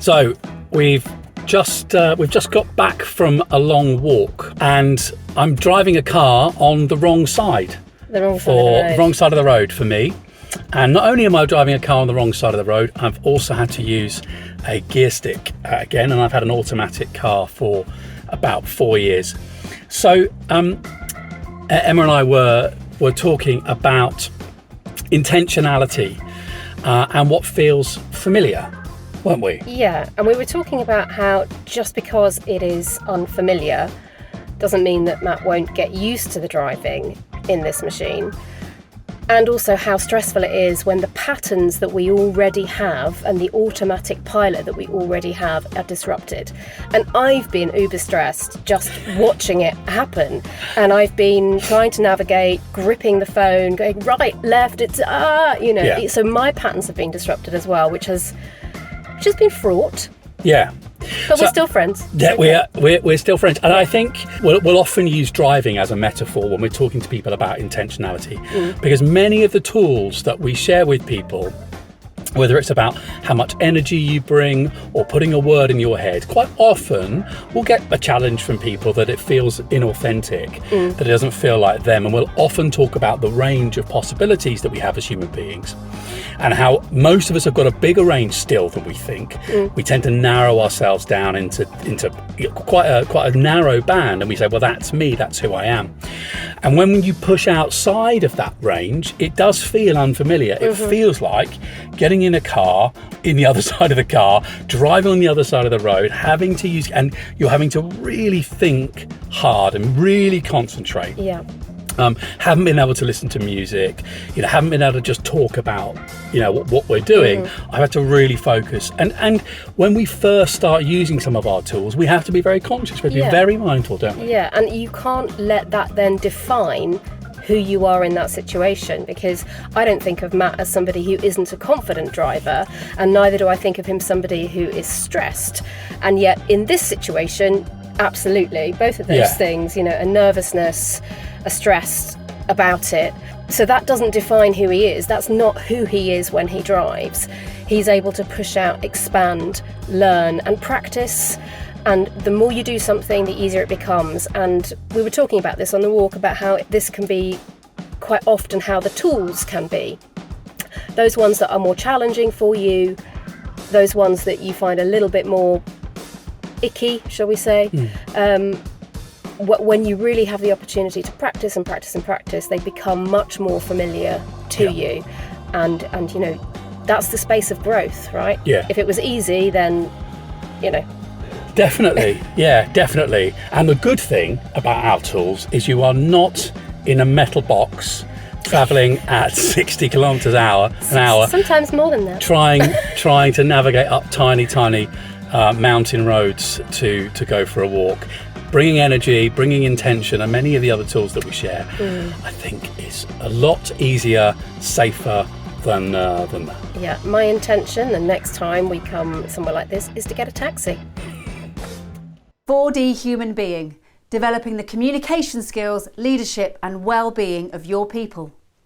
So we've just got back from a long walk, and I'm driving a car on the wrong side. The wrong side of the road for me. And not only am I driving a car on the wrong side of the road, I've also had to use a gear stick again, and I've had an automatic car for about 4 years. So Emma and I were talking about intentionality and what feels familiar, weren't we? Yeah, and we were talking about how just because it is unfamiliar doesn't mean that Matt won't get used to the driving in this machine. And also how stressful it is when the patterns that we already have and the automatic pilot that we already have are disrupted. And I've been uber stressed just watching it happen. And I've been trying to navigate, gripping the phone, going right, left, So my patterns have been disrupted as well, which has been fraught. Yeah. But we're still friends. Yeah, we're still friends. And I think we'll often use driving as a metaphor when we're talking to people about intentionality, because many of the tools that we share with people, whether it's about how much energy you bring or putting a word in your head, quite often we'll get a challenge from people that it feels inauthentic, that it doesn't feel like them. And we'll often talk about the range of possibilities that we have as human beings and how most of us have got a bigger range still than we think. We tend to narrow ourselves down into quite a narrow band, and we say, well, that's me, that's who I am. And when you push outside of that range, it does feel unfamiliar. It feels like getting in a car, in the other side of the car, driving on the other side of the road, and you're having to really think hard and really concentrate. Yeah. Haven't been able to listen to music, haven't been able to just talk about, what we're doing. I've had to really focus. And when we first start using some of our tools, we have to be very conscious. We have to be very mindful, don't we? Yeah, and you can't let that then define who you are in that situation, because I don't think of Matt as somebody who isn't a confident driver, and neither do I think of him somebody who is stressed. And yet in this situation, absolutely, both of those things, a nervousness, a stress about it. So that doesn't define who he is. That's not who he is when he drives. He's able to push out, expand, learn and practice. And the more you do something, the easier it becomes. And we were talking about this on the walk, about how this can be quite often how the tools can be. Those ones that are more challenging for you, those ones that you find a little bit more icky, shall we say, when you really have the opportunity to practice and practice and practice, they become much more familiar to you. And that's the space of growth, right? Yeah. If it was easy, then, Definitely, definitely. And the good thing about our tools is you are not in a metal box travelling at 60 kilometres an hour. Sometimes more than that. Trying to navigate up tiny mountain roads to go for a walk. Bringing energy, bringing intention, and many of the other tools that we share, I think is a lot easier, safer than that. Yeah, my intention the next time we come somewhere like this is to get a taxi. 4D Human Being, developing the communication skills, leadership and well-being of your people.